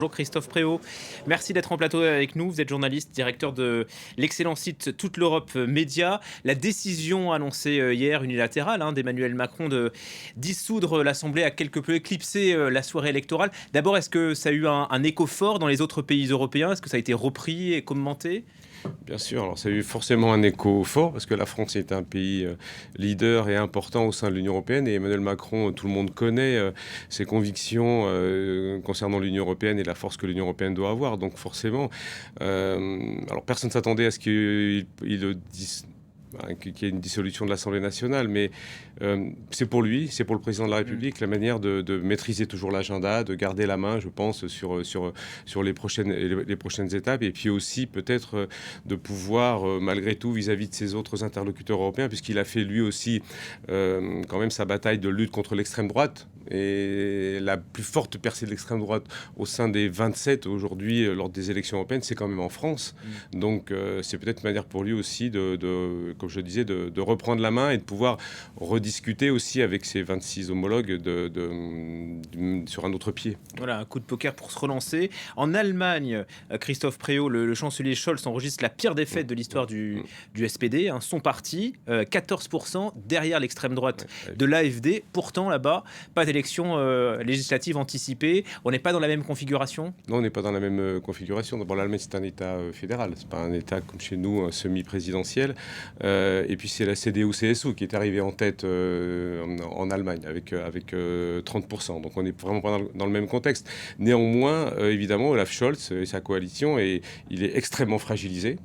Bonjour Christophe Préau, merci d'être en plateau avec nous. Vous êtes journaliste, directeur de l'excellent site Toute l'Europe Média. La décision annoncée hier, unilatérale, d'Emmanuel Macron de dissoudre l'Assemblée a quelque peu éclipsé la soirée électorale. D'abord, est-ce que ça a eu un écho fort dans les autres pays européens? Est-ce que ça a été repris et commenté? Bien sûr, alors ça a eu forcément un écho fort parce que la France est un pays leader et important au sein de l'Union européenne et Emmanuel Macron, tout le monde connaît ses convictions concernant l'Union européenne et la force que l'Union européenne doit avoir. Donc forcément, alors personne ne s'attendait à ce qu'il y ait une dissolution de l'Assemblée nationale, mais c'est pour lui, c'est pour le président de la République, la manière de maîtriser toujours l'agenda, de garder la main, je pense, sur les prochaines étapes, et puis aussi peut-être de pouvoir, malgré tout, vis-à-vis de ses autres interlocuteurs européens, puisqu'il a fait lui aussi quand même sa bataille de lutte contre l'extrême droite, et la plus forte percée de l'extrême droite au sein des 27 aujourd'hui lors des élections européennes, c'est quand même en France. Donc c'est peut-être une manière pour lui aussi comme je disais, de reprendre la main et de pouvoir rediscuter aussi avec ses 26 homologues sur un autre pied. Voilà, un coup de poker pour se relancer. En Allemagne, Christophe Préau, le chancelier Scholz enregistre la pire défaite de l'histoire du SPD, son parti, 14% derrière l'extrême droite de l'AfD. Pourtant, là-bas, pas d'élection législative anticipée. On n'est pas dans la même configuration? Non, on n'est pas dans la même configuration. D'abord, l'Allemagne, c'est un État fédéral. C'est pas un État comme chez nous, semi-présidentiel. Et puis, c'est la CDU-CSU qui est arrivée en tête en Allemagne avec 30%. Donc, on n'est vraiment pas dans le même contexte. Néanmoins, évidemment, Olaf Scholz et sa coalition, il est extrêmement fragilisé.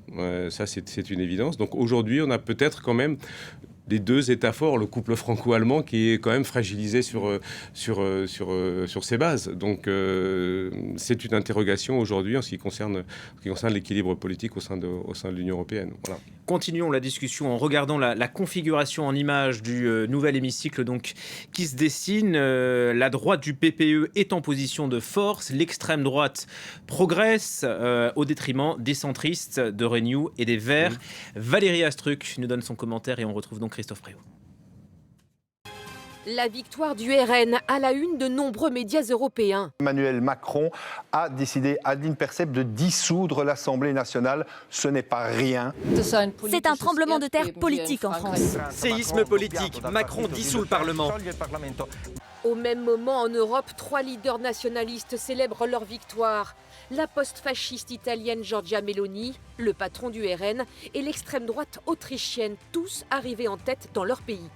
Ça, c'est une évidence. Donc, aujourd'hui, on a peut-être quand même les deux États forts, le couple franco-allemand qui est quand même fragilisé sur ses bases. Donc c'est une interrogation aujourd'hui en ce qui concerne l'équilibre politique au sein de l'Union européenne. Voilà. Continuons la discussion en regardant la configuration en images du nouvel hémicycle donc, qui se dessine. La droite du PPE est en position de force, l'extrême droite progresse au détriment des centristes, de Renew et des Verts. Valérie Astruc nous donne son commentaire et on retrouve donc Christophe Préau. La victoire du RN à la une de nombreux médias européens. Emmanuel Macron a décidé ad percept de dissoudre l'Assemblée nationale. Ce n'est pas rien. C'est un tremblement de terre politique en France. Séisme politique, Macron dissout le Parlement. Au même moment, en Europe, 3 leaders nationalistes célèbrent leur victoire. La post-fasciste italienne Giorgia Meloni, le patron du RN et l'extrême droite autrichienne, tous arrivés en tête dans leur pays.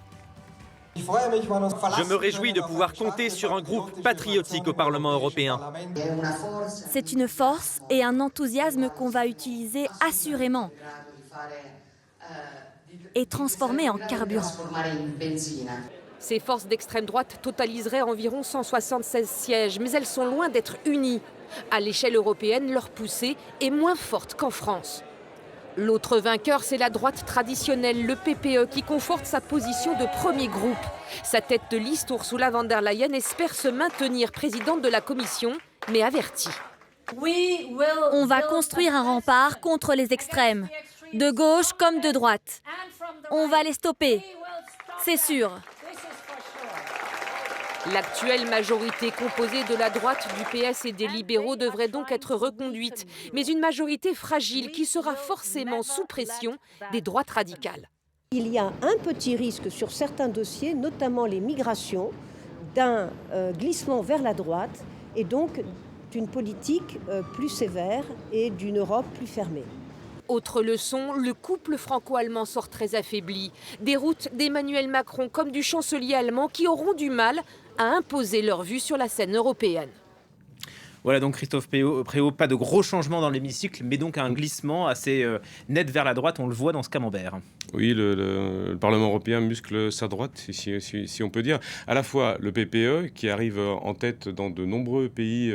Je me réjouis de pouvoir compter sur un groupe patriotique au Parlement européen. C'est une force et un enthousiasme qu'on va utiliser assurément et transformer en carburant. Ces forces d'extrême droite totaliseraient environ 176 sièges, mais elles sont loin d'être unies. À l'échelle européenne, leur poussée est moins forte qu'en France. L'autre vainqueur, c'est la droite traditionnelle, le PPE, qui conforte sa position de premier groupe. Sa tête de liste, Ursula von der Leyen, espère se maintenir présidente de la Commission, mais avertie. On va construire un rempart contre les extrêmes, de gauche comme de droite. On va les stopper, c'est sûr. L'actuelle majorité composée de la droite, du PS et des libéraux devrait donc être reconduite, mais une majorité fragile qui sera forcément sous pression des droites radicales. Il y a un petit risque sur certains dossiers, notamment les migrations, d'un glissement vers la droite et donc d'une politique plus sévère et d'une Europe plus fermée. Autre leçon, le couple franco-allemand sort très affaibli. Des routes d'Emmanuel Macron comme du chancelier allemand qui auront du mal à imposer leur vue sur la scène européenne. Voilà donc Christophe Préau, pas de gros changements dans l'hémicycle, mais donc un glissement assez net vers la droite, on le voit dans ce camembert. Oui, le Parlement européen muscle sa droite, si on peut dire. À la fois le PPE, qui arrive en tête dans de nombreux pays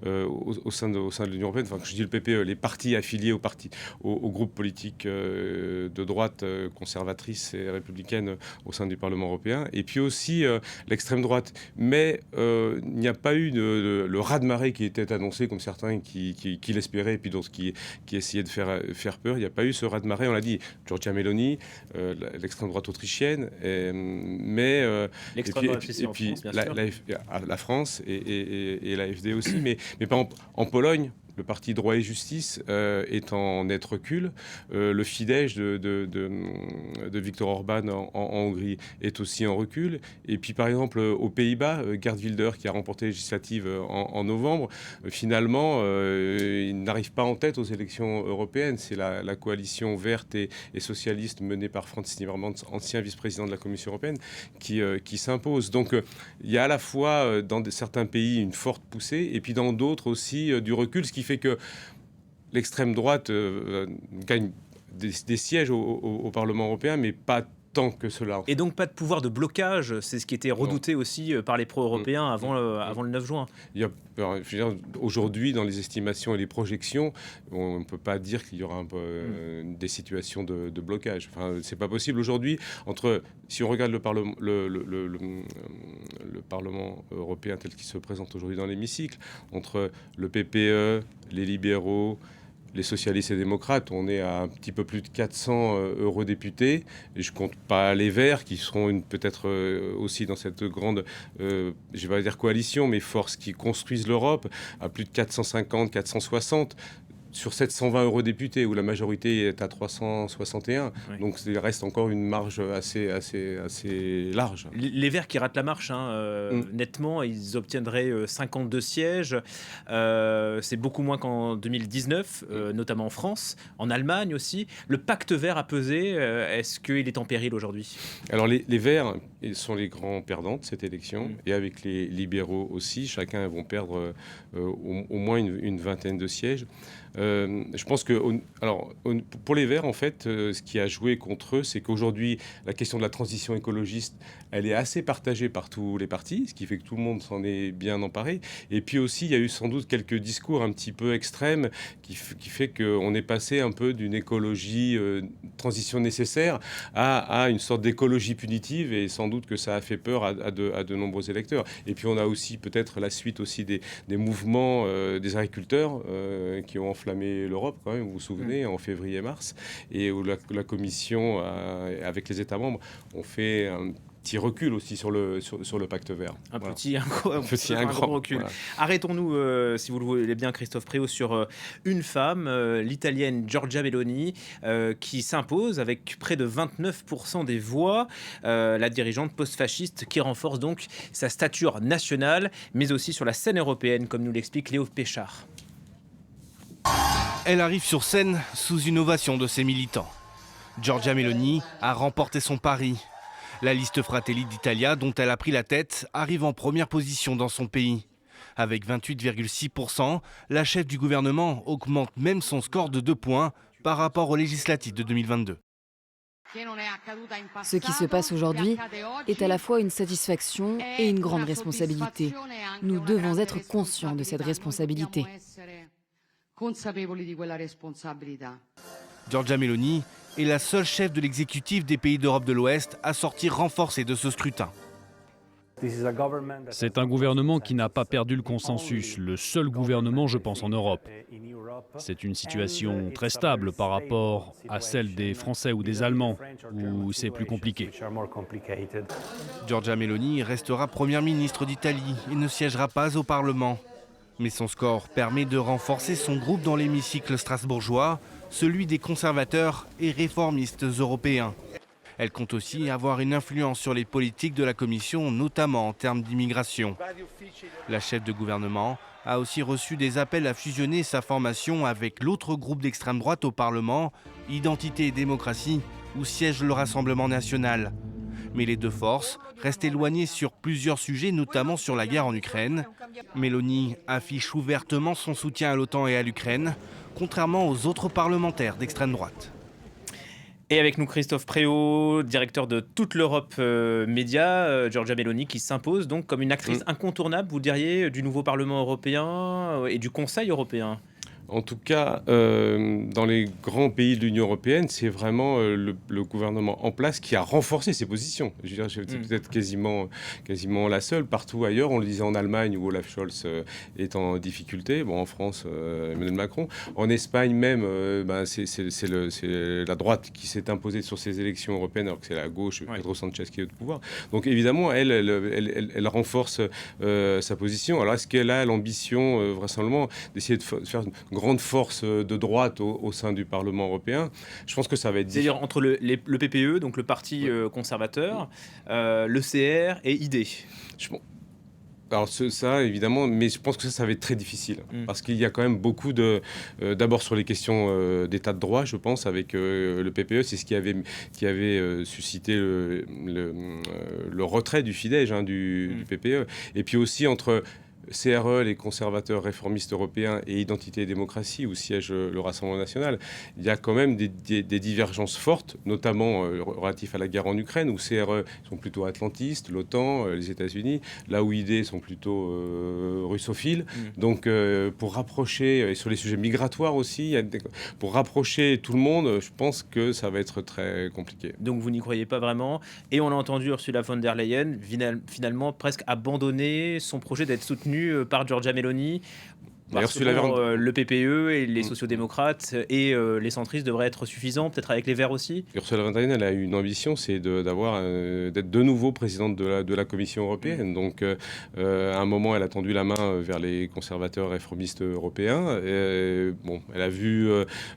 au sein de l'Union européenne. Enfin, quand je dis le PPE, les partis affiliés au groupe politique de droite conservatrice et républicaine au sein du Parlement européen. Et puis aussi l'extrême droite. Mais il n'y a pas eu le raz-de-marée qui était annoncé, comme certains qui l'espéraient, et puis d'autres qui essayaient de faire peur. Il n'y a pas eu ce raz-de-marée. On l'a dit, Giorgia Meloni, l'extrême droite autrichienne, L'extrême droite aussi en France, bien sûr. la France et l'AfD aussi, mais par exemple, en Pologne, le parti Droit et Justice est en net recul. Le Fidesz de Viktor Orban en Hongrie est aussi en recul. Et puis, par exemple, aux Pays-Bas, Geert Wilders, qui a remporté les législatives en novembre, finalement, il n'arrive pas en tête aux élections européennes. C'est la coalition verte et socialiste menée par Frans Timmermans, ancien vice-président de la Commission européenne, qui s'impose. Donc, il y a à la fois dans certains pays une forte poussée, et puis dans d'autres aussi du recul, ce qui fait que l'extrême droite gagne des sièges au Parlement européen, mais pas tant que cela. Et donc pas de pouvoir de blocage, c'est ce qui était redouté aussi par les pro-européens avant le 9 juin. Aujourd'hui, dans les estimations et les projections, on ne peut pas dire qu'il y aura des situations de blocage. Enfin, c'est pas possible aujourd'hui. Si on regarde le Parlement européen tel qu'il se présente aujourd'hui dans l'hémicycle, entre le PPE, les libéraux, les socialistes et démocrates, on est à un petit peu plus de 400 eurodéputés. Et je ne compte pas les Verts, qui seront peut-être aussi dans cette grande, je vais pas dire coalition, mais force qui construisent l'Europe, à plus de 450, 460. Sur 720 eurodéputés, où la majorité est à 361. Oui. Donc il reste encore une marge assez large. Les Verts qui ratent la marche, nettement, ils obtiendraient 52 sièges. C'est beaucoup moins qu'en 2019, notamment en France, en Allemagne aussi. Le pacte vert a pesé. Est-ce qu'il est en péril aujourd'hui ? Alors les Verts sont les grands perdants de cette élection, et avec les libéraux aussi. Chacun vont perdre au moins une vingtaine de sièges. Je pense que pour les Verts, en fait, ce qui a joué contre eux, c'est qu'aujourd'hui, la question de la transition écologiste, elle est assez partagée par tous les partis, ce qui fait que tout le monde s'en est bien emparé. Et puis aussi, il y a eu sans doute quelques discours un petit peu extrêmes qui fait qu'on est passé un peu d'une écologie transition nécessaire à une sorte d'écologie punitive, et sans doute que ça a fait peur à de nombreux électeurs. Et puis on a aussi peut-être la suite aussi des mouvements des agriculteurs qui ont enflammé l'Europe, quand même, vous vous souvenez, en février-mars, et où la Commission, avec les États membres, ont fait un petit recul aussi sur le pacte vert. Un grand recul. Voilà. Arrêtons-nous, si vous le voulez bien, Christophe Préau, sur une femme, l'italienne Giorgia Meloni, qui s'impose avec près de 29% des voix, la dirigeante post-fasciste qui renforce donc sa stature nationale, mais aussi sur la scène européenne, comme nous l'explique Léo Péchard. Elle arrive sur scène sous une ovation de ses militants. Giorgia Meloni a remporté son pari. La liste Fratelli d'Italia, dont elle a pris la tête, arrive en première position dans son pays. Avec 28,6%, la chef du gouvernement augmente même son score de 2 points par rapport aux législatives de 2022. Ce qui se passe aujourd'hui est à la fois une satisfaction et une grande responsabilité. Nous devons être conscients de cette responsabilité. Giorgia Meloni est la seule chef de l'exécutif des pays d'Europe de l'Ouest à sortir renforcée de ce scrutin. C'est un gouvernement qui n'a pas perdu le consensus, le seul gouvernement, je pense, en Europe. C'est une situation très stable par rapport à celle des Français ou des Allemands, où c'est plus compliqué. Giorgia Meloni restera première ministre d'Italie et ne siégera pas au Parlement. Mais son score permet de renforcer son groupe dans l'hémicycle strasbourgeois, celui des conservateurs et réformistes européens. Elle compte aussi avoir une influence sur les politiques de la Commission, notamment en termes d'immigration. La chef de gouvernement a aussi reçu des appels à fusionner sa formation avec l'autre groupe d'extrême droite au Parlement, Identité et démocratie, où siège le Rassemblement national. Mais les deux forces restent éloignées sur plusieurs sujets, notamment sur la guerre en Ukraine. Meloni affiche ouvertement son soutien à l'OTAN et à l'Ukraine, contrairement aux autres parlementaires d'extrême droite. Et avec nous Christophe Préau, directeur de toute l'Europe Média, Giorgia Meloni qui s'impose donc comme une actrice incontournable, vous diriez, du nouveau Parlement européen et du Conseil européen. En tout cas, dans les grands pays de l'Union européenne, c'est vraiment le gouvernement en place qui a renforcé ses positions. Je veux dire, c'est peut-être quasiment la seule. Partout ailleurs, on le disait en Allemagne où Olaf Scholz est en difficulté. Bon, en France, Emmanuel Macron. En Espagne même, c'est la droite qui s'est imposée sur ces élections européennes, alors que c'est la gauche, Pedro Sanchez, qui est au pouvoir. Donc évidemment, elle renforce sa position. Alors est-ce qu'elle a l'ambition, vraisemblablement, d'essayer de faire une grande force de droite au sein du Parlement européen? Je pense que ça va être difficile. C'est-à-dire entre le PPE, donc le parti conservateur, le CR et ID. Alors ça, évidemment, mais je pense que ça va être très difficile. Parce qu'il y a quand même beaucoup d'abord sur les questions d'état de droit, je pense, avec le PPE, c'est ce qui avait suscité le retrait du Fidesz, du PPE. Et puis aussi entre CRE, les conservateurs réformistes européens, et Identité et démocratie, où siège le Rassemblement national, il y a quand même des divergences fortes, notamment relatifs à la guerre en Ukraine, où CRE sont plutôt atlantistes, l'OTAN, les États-Unis, là où ID sont plutôt russophiles. Donc pour rapprocher, et sur les sujets migratoires aussi, pour rapprocher tout le monde, je pense que ça va être très compliqué. Donc vous n'y croyez pas vraiment. Et on a entendu Ursula von der Leyen finalement presque abandonner son projet d'être soutenu par Giorgia Meloni. Le PPE et les sociodémocrates et les centristes devraient être suffisants, peut-être avec les Verts aussi. Ursula von der Leyen, elle a une ambition, c'est d'être de nouveau présidente de la Commission européenne. Donc, à un moment, elle a tendu la main vers les conservateurs réformistes européens. Elle a vu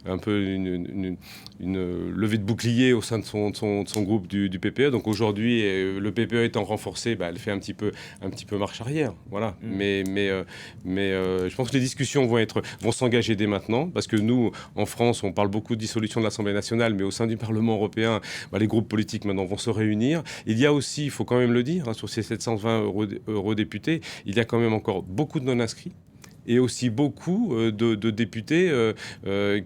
un peu une levée de bouclier au sein de son groupe du PPE. Donc aujourd'hui, le PPE étant renforcé, elle fait un petit peu marche arrière. Voilà. Mais je pense que les discussions vont s'engager dès maintenant, parce que nous, en France, on parle beaucoup de dissolution de l'Assemblée nationale, mais au sein du Parlement européen, les groupes politiques maintenant vont se réunir. Il y a aussi, il faut quand même le dire, sur ces 720 eurodéputés, il y a quand même encore beaucoup de non-inscrits. Et aussi beaucoup de députés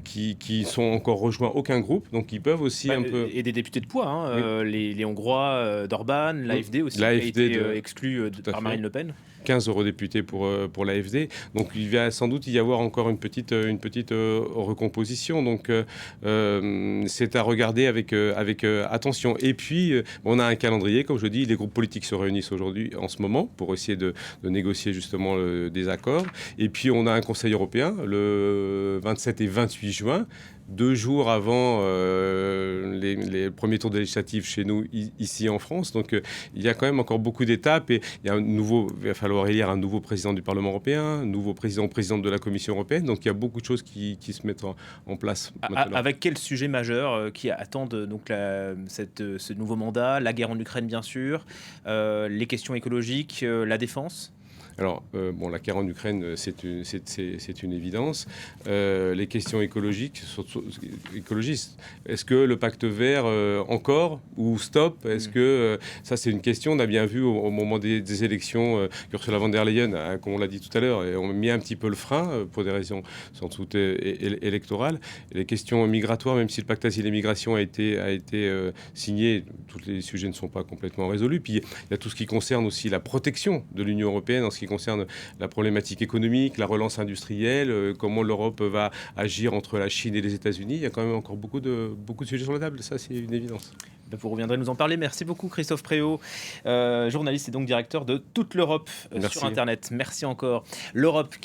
qui sont encore rejoints aucun groupe, donc ils peuvent aussi un peu... Et des députés de poids, les Hongrois d'Orban, l'AfD aussi, qui a été exclu par Marine Le Pen. 15 eurodéputés pour l'AfD. Donc il va sans doute y avoir encore une petite recomposition. Donc c'est à regarder avec attention. Et puis on a un calendrier, comme je dis, les groupes politiques se réunissent aujourd'hui, en ce moment, pour essayer de négocier justement des accords. Et puis on a un Conseil européen le 27 et 28 juin. 2 jours avant les premiers tours des législatives chez nous, ici en France. Donc il y a quand même encore beaucoup d'étapes et il va falloir élire un nouveau président du Parlement européen, un nouveau présidente de la Commission européenne. Donc il y a beaucoup de choses qui se mettent en place maintenant. Avec quels sujets majeurs qui attendent donc ce nouveau mandat? La guerre en Ukraine, bien sûr, les questions écologiques, la défense? Alors, la guerre en Ukraine, c'est une évidence. Les questions écologiques, écologistes, est-ce que le pacte vert encore ou stop? Est-ce que ça, c'est une question? On a bien vu au moment des élections qu'Ursula von der Leyen, comme on l'a dit tout à l'heure, on a mis un petit peu le frein pour des raisons sans doute électorales. Les questions migratoires, même si le pacte asile et migration a été signé, tous les sujets ne sont pas complètement résolus. Puis il y a tout ce qui concerne aussi la protection de l'Union européenne en ce qui concerne la problématique économique, la relance industrielle, comment l'Europe va agir entre la Chine et les États-Unis. Il y a quand même encore beaucoup de sujets sur la table. Ça, c'est une évidence. Vous reviendrez nous en parler. Merci beaucoup, Christophe Préau, journaliste et donc directeur de Toute l'Europe sur Internet. Merci encore. L'Europe